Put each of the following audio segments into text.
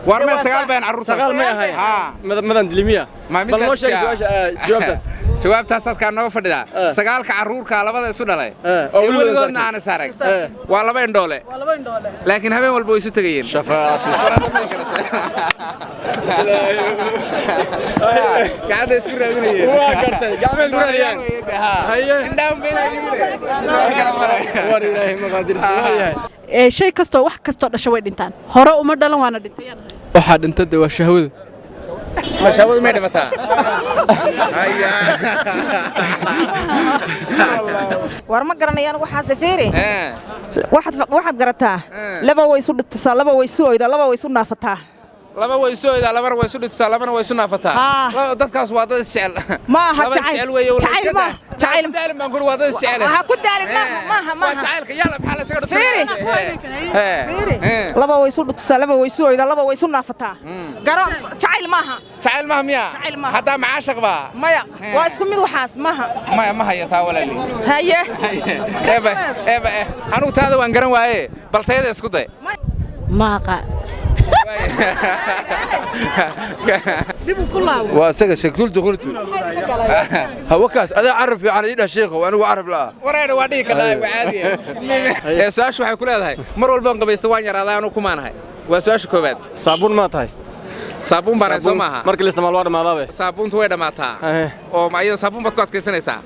warma sagaal baan carruurta sagaal ma ahay madan dilimiya bal noo sheeg jawaabtaas jawaabtaas halka noo fadhida sagaalka carruurka labada isu dhalay weligoodna aan sarag waa laba indhoole laakiin habeen walba way isu tagayeen shafaati qaada isku raadinayeen waa gartay gacmeed gurayaan haye indhaam beenayeen war ilaahay maqaadir sameeyay shay kasto wax kasto dhasho way dhintaan hore uma dhalan waana dhintayaan waxa dhintay waa shahwada ma shahwada ma dhimataa haya war ma garanayaan waxa safiiri waxaad garataa laba way isu dhigtaa laba way isu oyda laba way isu naafataa laba way soo ida labana way isu dhigtaa labana way isu naafataa dadkaas waa dad jecel ma aha jacayl jacayl ma ku waa dad jecel ha ku daalin ma jacaylka yalla maxaa la isaga fiiri laba way isu dhigtaa laba way isu oyda laba way isu naafataa garo jacayl ma aha miya hadaa macaashaq ba maya waa isku mid waxaas maya ma haya taa walaali haye anu taada waan garan waaye bal tayada isku day maaqa دبوا كلها واسقى شكل دخلت هوكاس هذا عرف يعني إذا شيخ وأنا أعرف لا ورينا واديك لا عادي سؤال شو حيقول هذا مر والبنك بيستوان يرى هذا أنا كمان هاي وسؤال كوباد صابون ما تاي صابون برا معها مركل استعمال وارد ما ذابه صابون تويدا ما تا أو ما إذا صابون بتقعد كيسنا سا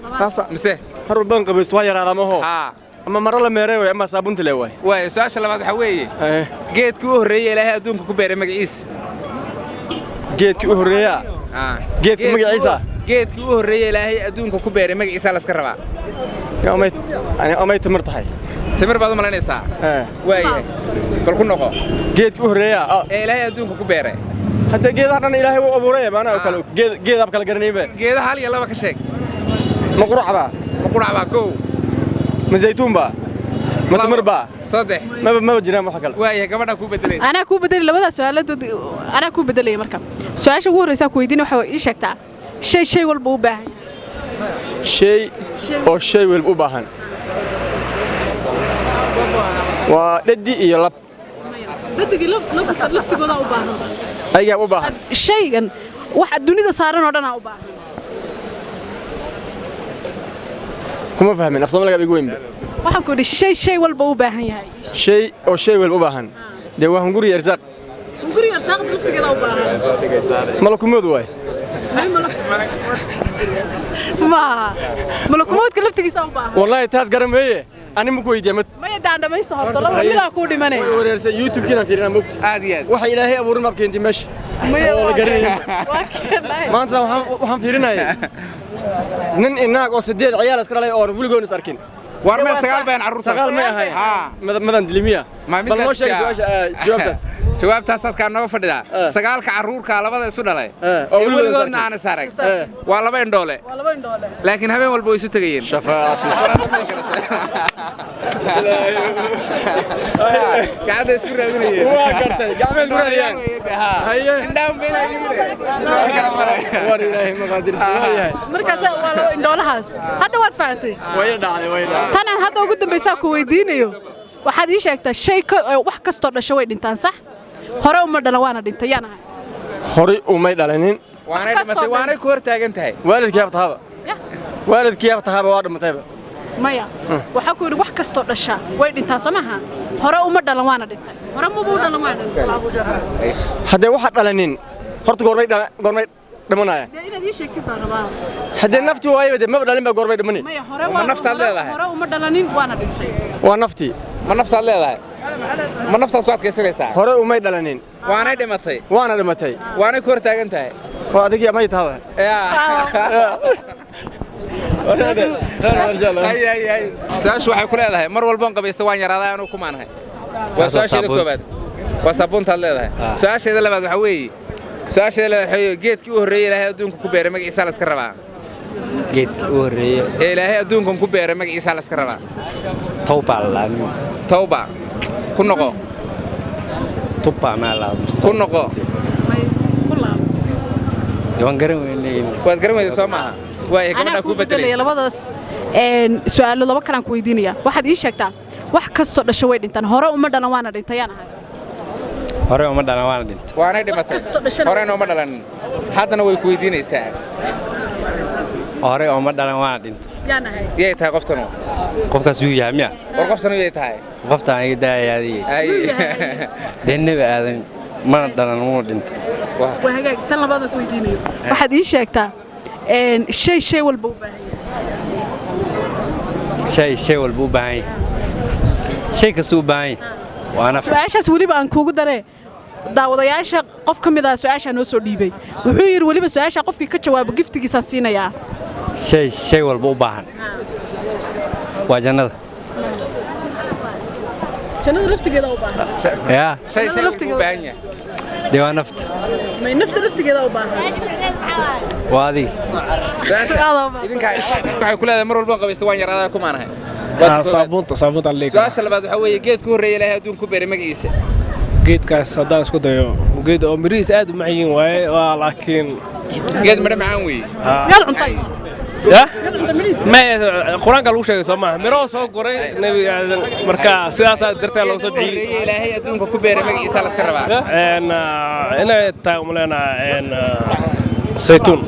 مسه مر والبنك بيستوان يرى هذا ما هو أما مرة لما يروي أما صابون تلوي وسؤال شو لما تحوي جيت كوه ريا لها أدونك كبير مقيس جيت كوه ريا جيت كوه مقيسة جيت كوه ريا لها أدونك كبير مقيس على سكرها يا أمي أنا أمي تمر تحي تمر بعض ملاني ساعة وياه بالكل نقطة جيت كوه ريا لها أدونك كبير حتى جيت أنا إلهي وأبو ريا ما أنا أكلو جيت أبكر الجرنيبة جيت حالي يلا بكشك مقرعة مقرعة كو مزيتون با متمر با صدق ما بجينا ما حكلا وايه gabadha ku bedelaysa ana ku bedelay labada su'aaladood ana ku bedelay marka su'aasha ugu horeysa ku weydiin waxa ii sheegtaa shay walba u baahan shay walba u baahan waa daddi iyo lab daddi laftigooda u baahan ayaga u baahan shaygan waxa dunida saaran oo dhan u baahan kuma fahmin afsoomaaliga laga bigo weyn waxaan ku dhigay shay walba u baahan yahay shay walba u baahan de waa hunguri yarsaaq laftigeeda u baahan malakumadu way malakumadu laftigiisa u baahan wallahi taas garameeye ani ma ku weydiiyay ma yadaan dhamaysto horto laba mida ku dhimanay wareersan youtube kina fiirina mugti aad iyo aad waxa ilaahay abuurin ma keentay meesha oo la garanay maanta waxaan fiirinayaa nin inaag oo 8 ciyaal iska dhalay oo wiligoon is arkin warma sagaal baan carruurta sagaal ma ahay madan dilimiya bal noo sheeg jawaabtaas jawaabtaas halka noo fadhida sagaalka carruurka labada isu dhalay weligoodna aan sarag waa laba indhoole laakiin habeen walba way isu tagayeen shafaati qaada isku raadinayeen waa gartay gacmeed gurayaan haye indhaam beenayeen war ilaahay maqaadir sameeyay markaas waa laba indhoolahaas hadda waad fahamtay way dhacday tan hadda ugu dambaysa ku weydiinayo waxaad ii sheegtaa shay wax kasto dhasho way dhintaan sax hore uma dhalan waana dhintayaan ahay hore uma dhalanin waanay ku hor taagan tahay waalidkii abtaaba waa dhimatayba maya waxa ku yiri wax kasto dhasha way dhintaan samaha hore uma dhalan waana dhintay hore ma buu dhalan waana dhintay hadee waxa dhalanin horta goormay dhimanaya inaad ii sheegtid baan rabaa hadee nafti waayay ma dhalin ba goormay dhimanay maya hore waa naftaad leedahay hore uma dhalanin waana dhintay waa nafti ma naftaad leedahay ma naftaad ku adkaysanaysaa hore uma dhalanin waanay dhimatay waanay ku hor taagan tahay waa adigii ma tahay سؤال waxay ku leedahay mar walba qabaysta waan yaraaday anuu ku maanahay waa su'aasheeda koobaad waa sabunta leedahay su'aasheeda labaad waxa weeye su'aasheeda leedahay geedkii u horeeyay ilaahay adduunka ku beeray magaciisa la iska rabaa geedkii u horeeyay ilaahay adduunka ku beeray magaciisa la iska rabaa tawba ku noqo ma la ku noqo waan garan weynay waad garan weynay Soomaa way gabadha ku bedelay labadaas su'aalo laba kalan ku weydiinaya waxaad ii sheegtaa wax kasto dhasho way dhintaan hore uma dhalan waana dhintayaan ahay hore uma dhalan waana dhintay waana dhimatay horena uma dhalan haddana way ku weydiinaysaa hore uma dhalan waana dhintay yaan ahay yay tahay qoftanu qofkaas uu yahay miya war qoftanu yay tahay qoftaan ay daayaadii ay deenaba aadan mana dhalan uma dhintay waa hagaag tan labaad ku weydiinayo waxaad ii sheegtaa shay walba u baahan yahay shay walba u baahan yahay shay kasta u baahan yahay waana su'aashaas weliba aan kuugu daree daawadayaasha qof ka mid ah su'aasha noo soo dhiibay wuxuu yiri weliba su'aasha qofkii ka jawaabo giftigiisa siinayaa shay walba u baahan waa jannada laftigeeda u baahan yaa shay u baahan yahay dee waa nafta may nafta laftigeeda u baahan waa adiga idinka waxay ku leedahay mar walba qabaysta waan yaraadaa ku maanahay saabuunta leeg su'aasha labaad waxa weeye geedku horreeyay ilaahay adduunka ku beeray magaciisa geedkaas haddaan isku dayo geed oo mirihiis aad u macaan waaye waa laakiin geed midho macaan weeye yal cuntay ya ma quraanka lagu sheegay Soomaa miro soo goray nabi aadan marka sidaas darteed loo soo bixiyay ilaahay adduunka ku beeray magaciisa la iska rabaa ina taa umleena saytuun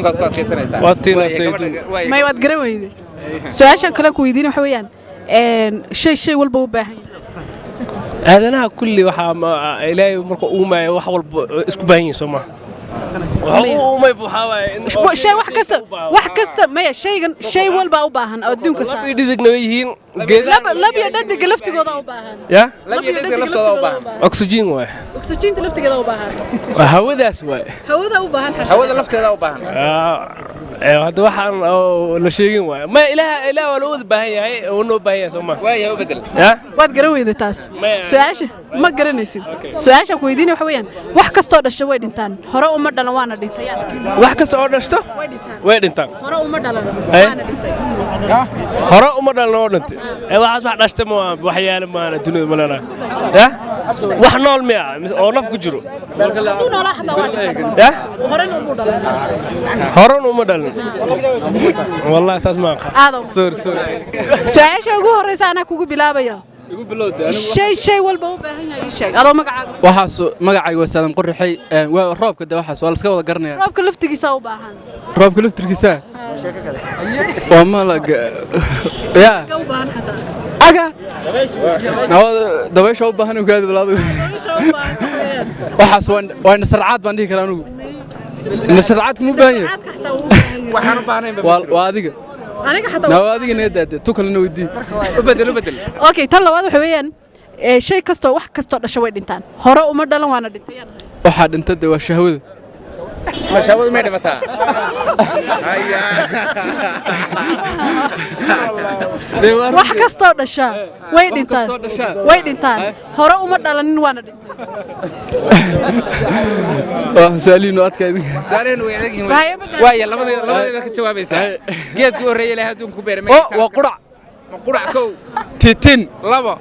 kaad ku adkaysanaysaa waatina saytuun may waad garan weyday su'aashan kale ku weydiin waxa weeyaan shay walba u baahan yahay aadanaha kulli waxa ilaahay marka uu maayo wax walba isku baahan yihiin Soomaa wax kasta maya shay walba u baahan oo adduunka saa dhidigna yihiin lab iyo dhadig laftigooda u baahan ya lab iyo dhadig laftooda u baahan oxygen waay oxygen laftigeeda u baahan hawadaas waay hawada u baahan hawada lafteeda u baahan hadda waxaan la sheegin waay ma ilaaha waa loo baahan yahay oo noo baahan yahay Soomaa waaya u bedel ya waad garan weyday taas su'aasha ma garanaysid su'aasha ku weydiin waxa weeyaan wax kasta oo dhashay way dhintaan hore uma dhalan waana dhintayaan wax kasta oo dhashto way dhintaan hore uma dhalan waana dhintay hore uma dhalan oo dhintay waxaas wax dhashta ma waxyaalo maana dunida ma leena ya wax nool miya oo naf ku jiro ya hore uma dhalan والله تسمع سوري سؤال ugu horeysa ana kugu bilaabaya shay walba u baahan yahay sheeg adoo magacaaga waxaas magacayga waa Saadam Qorraxay waa roobka da waxaas waa la iska wada garanaya roobka laftigiisa u baahan roobka laftigiisa waa malaga ya u baahan hada aga dabaysha u baahan ugaad bilaado waxaas waa nasarcaad baan dhihi karaa anigu nasarcaad kuma baahan yahay waxaan u baahnayn waa adiga aniga xataa waa adiga needaad tu kale weydii u bedel okay tan labaad waxa weeyaan shay kasto wax kasto dhashay way dhintaan hore uma dhalan waana dhintayaan waxa dhintay waa shahwada shahwada ma dhimataa wax kasto dhasha way dhintaan hore uma dhalanin waana dhintay سالين وأتكلم. سالين وياك ويا لبضي ذاك الجواب يسأل جيت كور رجال هادون كبير ما وقرع كو تيتين لبا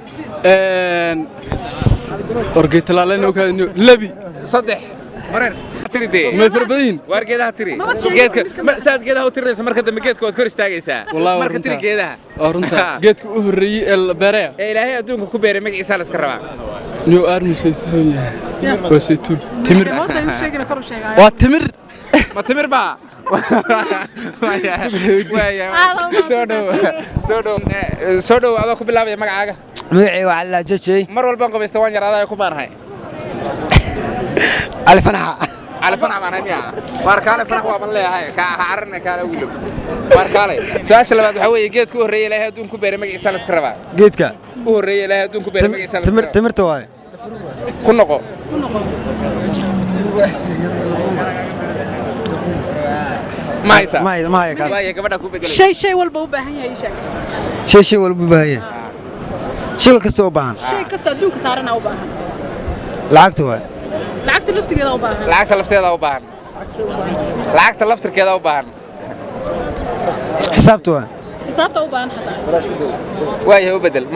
أرجيت لالين وكان لبي صدق مرن تريدي ما يفربدين وارجيتها تري جيتك ما ساد جيتها وتري مركز دم جيتك وتكور استاجيسها مركز تري جيتها أرنتا جيتك أهري البراء إلهي هادون كبير ما يسأل اسكروا نيو أرمي سيسون وسيتون تمر وتمر ما تمر با سودو هذا كل بلاد مقعة مقعي وعلى جشي مر والبنك بيستوان جرا هذا يكون هاي على فنحة على فنحة معنا مياه واركالي فنحة وابن لي هاي كعرنا كان أقوله واركالي سؤال اللي بعد حوي جيت كوه ري له دون كبير مقعي سالس كربا جيتك كوه ري له دون كبير مقعي سالس تمر تواي كنقو ما يسا ما يكاس شيء والبو بهاي شيء والبو بهاي شيء كستو بان شيء كستو دونك سارنا أو بان لعقت واي لعقت لفت كذا أو بان لعقت لفت كذا أو بان لعقت لفت كذا أو بان حسابته واي حسابته أو بان حتى واي هو بدل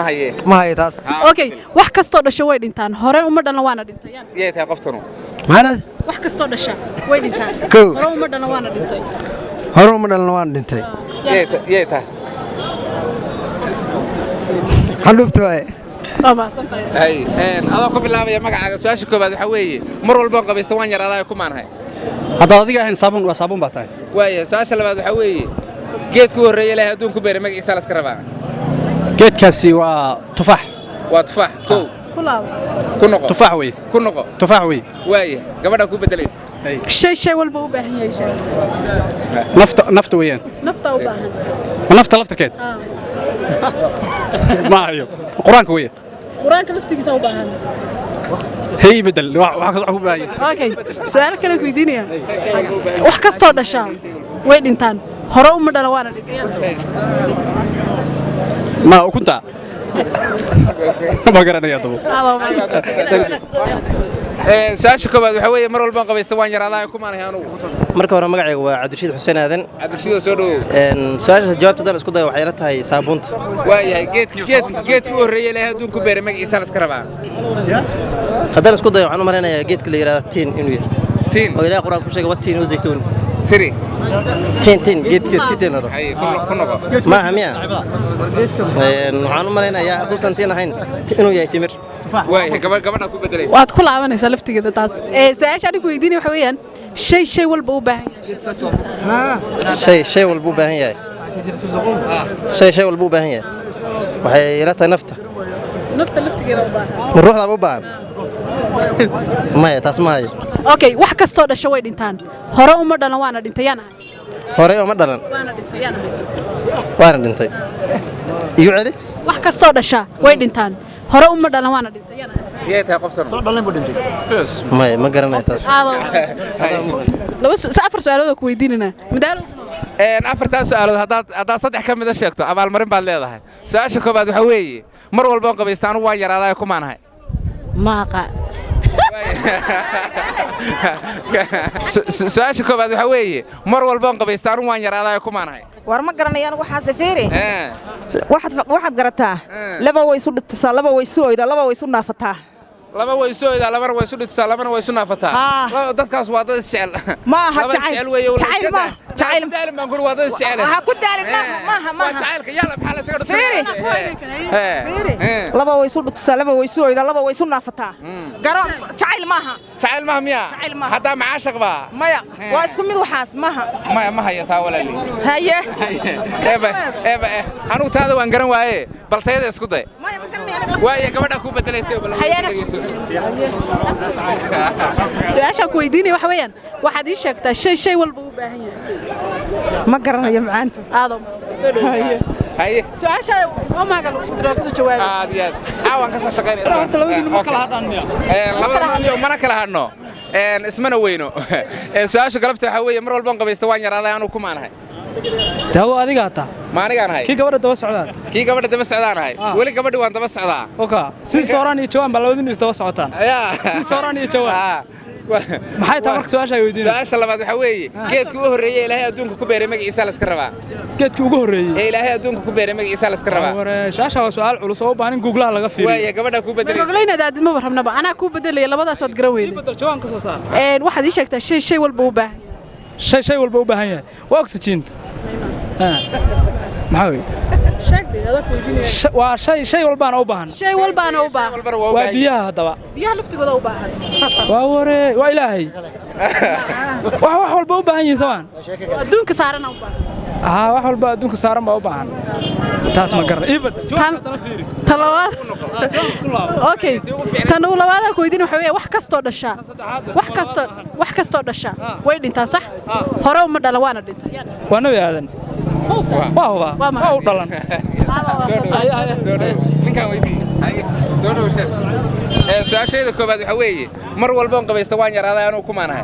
ما هي تاس أوكي واحد كستو دشوي دينتان هراء ومدنا وانا دينتان يا تقفتنو ماذا wax kasto dhasha way dhintaan hore uma dhalana waana dhintay hore uma dhalana waana dhintay yeeta handufta way هاي أنا قبل لا يا مقعد سؤال شكو بعد حوي مر والبان قبيست وان يرى هذا يكون معناه هذا ضيق هين صابون وصابون باتاي ويا سؤال شل بعد حوي جيت كور رجال هدون كبير مقعد سالس كربان جيت كاسي وتفاح وتفاح كو كنقو تفاح وي كنقو تفاح وي ويا قبل أكون بدليس شيء والبو باهن يا شيء نفط ويان نفط وباهن نفط لفت كيد ما هي قرانك ويا قرانك لفتك سو باهن هي بدل واحد باهي اوكي سؤالك كلك ويدينيا wax kasto dhasha way dhintaan hore uma dhala waana dhigayaan ما كنت ما قرأنا دبو سؤال شكو بعد حوي مر والبان قبيست وان يرى هذا يكون معناه أنا marka hore magacaygu waa Cabdirashiid Xuseen Aadan soo dhow su'aasha jawaabtada la isku dayo waxay la tahay saabuunta waayahay geed ku horeeyay ilaahay adduunku beeray magaciisa la iska rabaa haddana isku dayo waxaan u maleynayaa geedka la yiraahdo tiin inuu yahay tiin oo ilaahay quraanku sheegay waa tiin oo zaytuun tiri tiin geedka tiin aro hay ku noqo ma hamiya waxaan u maleynayaa hadduusan tiin ahayn inuu yahay timir waayahay gabadha ku bedelaysa waad ku laabanaysaa laftigeeda taas su'aasha anigu weydiinay waxa weeyaan shay walba u baahan yahay shay walba u baahan yahay shay walba u baahan yahay waxay ila tahay nafta laftigeeda u baahan ruuxda u baahan maya taas ma hayo okay wax kasto dhasho way dhintaan hore uma dhalan waana dhintayana hore uma dhalan waana dhintay iyo celi wax kasto dhasha way dhintaan hore uma dhalan waana dhintayana yee tahay qoftan soo dhalan buu dhintay maya ma garanayo taas afar su'aalood ku weydiinana madaalo afartaas su'aalood haddaad saddex ka mid ah sheegto abaalmarin baad leedahay su'aasha koobaad waxa weeye mar walba aan qabaystaan anigu waan yaraaday ku maanahay maaqa su'aasha koobaad waxa weeye mar walba aan qabaystaan anigu waan yaraaday ku maanahay war ma garanayaan waxa safiiri waxaad garataa laba way isu dhigtaa laba way isu oydaa laba way isu naafataa laba way soo ida labana way soo dhigtaa labana way soo naafataa dadkaas waa dad jecel ma aha jacayl jacayl ma ku wada jecel ha ku daalin ma jacaylka yalla maxaa la isaga dhigtaa laba way isu dhigtaa laba way isu oydaa laba way isu naafataa garo jacayl maaha miya hadaa macaashaq baa maya waa isku mid waxaas maya ma haya taa walaali haye eba anu taada waan garan waaye bal tayada isku day maya ma garanayaan waaye gabadha ku bedelaysay bal su'aasha ku weydiinay waxa weeyaan waxaad ii sheegtaa shay walba u baahan yahay ma garanayo macaanta aado soo dhawaay haye su'aasha oomaga lagu diro ka soo jawaab aad iyo aad aan ka soo shaqeynaa horta labadii ma kala hadhan miya labada nin mana kala hadno ismana weyno su'aasha galabta waxa weeye mar walba aan qabaysta waan yaraaday anu ku maanahay dawo adiga ta ma anigaan hay kii gabadha daba socdaan kii gabadha daba socdaan hay wali gabadhi waan daba socdaa oka si sooraan iyo jawaan balawdin is daba socotaan si sooraan iyo jawaan maxay tahay marka su'aasha weydiin su'aasha labaad waxa weeye geedkii ugu horeeyay ilaahay adduunka ku beeray magaciisa la iska rabaa geedkii ugu horeeyay ilaahay adduunka ku beeray magaciisa la iska rabaa su'aasha waa su'aal culus oo baahan Google laga fiiriyo waaye gabadha ku bedelay Google daadid ma warhamnaba anaa ku bedelay labadaas wad garan weeyday bedel jawaan ka soo saar waxaad ii sheegtaa shay walba u baahan shay walba u baahan yahay waa oxygen maxaa weey waa shay walbaana u baahan shay walbaana u baahan waa biyaha hadaba biyaha laftigooda u baahan waa ware waa ilaahay wax walba u baahan yihiin sawaan adduunka saarana u baahan wax walba adduunka saaran baa u baahan taas ma garan ii badal jawaabta fiiri talabaad okay tan ugu labaad ku weydiin waxa weeye wax kasto dhasha way dhintaan sax hore uma dhalan waana dhintay waa nabi aadan waa u dhalan ninkan weydii soo dhaw sheekh su'aashayda koobaad waxa weeye mar walba aan qabaysta waan yaraaday anu ku maanahay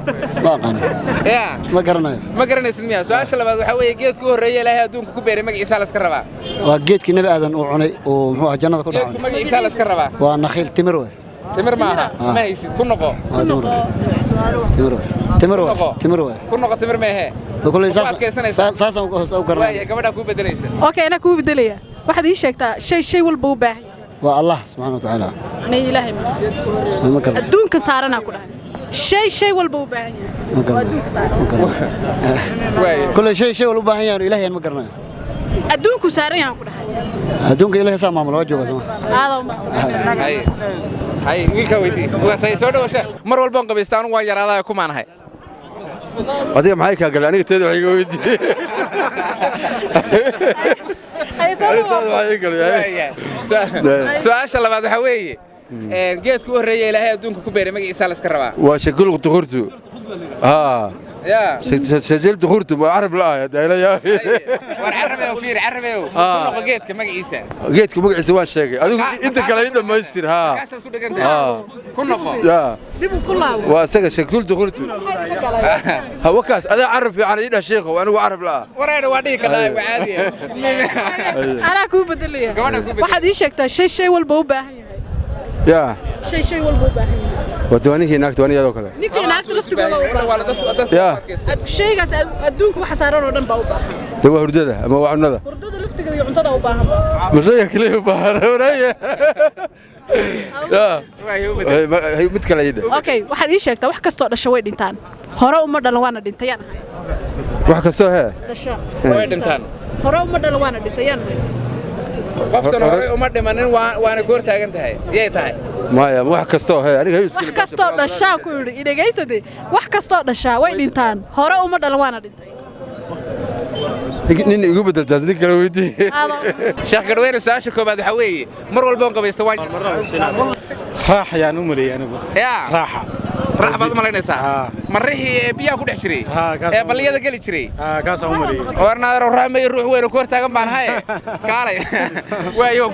ma garanayo ma garanaysid miya su'aasha labaad waxa weeye geedkii horeeyay ilaahay adduunka ku beeray magaciisa la iska rabaa waa geedkii nabi aadan uu cunay oo muxuu ah jannada ku dhacay geedku magaciisa la iska rabaa waa nakhiil timir wey timir maaha ma haysid ku noqo timir wey ku noqo timir meehe kulay saas u garanay waaye gabadha ku bedelaysa okay ana ku bedelaya waxaad ii sheegtaa shay walba u baahan waa Allah subhanahu wa ta'ala ma ilaahay ma garan adduunka saarana ku dhahay shay walba u baahan yahay adduunka saaran waaye kulay shay walba u baahan yahay ilaahay ma garanayo adduunku saaran yahan ku dhahay adduunka ilaahay saa maamulo waa jooga sama aado ma hay wiilka weydii ugaasay soo dhawo sheekh mar walba aan qabaystaan waan yaraadaa ku maanahay adiga maxay ka galay aniga teeda waxay weydii su'aasha labaad waxa weeye geedku u horreeyay ilaahay adduunka ku beeray magaciisa la iska rabaa waa shakul dukhurtu سجلت دخورته عرب لا دايلا يا عربي وفير عربي كل قيدك مقعيسه قيدك مقعيسه وان شيغي انت كلا ما يستر ها كل نقو يا ديبو كلها واسغ شكل دخورته هو كاس انا عرف يعني يدا شيخ وانا عرب لا ورينا وادي كلا عادي انا كو بدليه واحد يشكتا شيء والبا u baahan yahay يا شيء والبا u baahan yahay ودوانيكي ناقت واني هذا كله نيكي ناقت لفتقوده شيء adduunka waxa saaran oo dhan baa u baahan هو هردده ama waa cunada hurdada laftigeeda iyo cuntada u baahan mashay kaliya baahan waraya hay mid kale yida okay waxaad ii sheegtaa wax kasto dhasho way dhintaan hore uma dhalan waana dhintayaan wax kasto he dhasho way dhintaan hore uma dhalan waana dhintayaan qoftan hore uma dhimanin waana goor taagan tahay yey tahay maya wax kasto he aniga hay wax kasto dhashaa ku yiri idhageysade wax kasto dhashaa way dhintaan hore uma dhalan waana dhintay nin igu bedeltaas nin kale weydii sheekh gadweyne su'aasha koobaad waxa weeye mar walba aan qabaysta waan raax ayaan u maleeyay anigu raaxa raax baad malaynaysaa marrihii biyaha ku dhex jiray ee balliyada gali jiray kaas aan u maleeyay warna raamay ruux weyn oo koor taagan baan haye kaalay waayo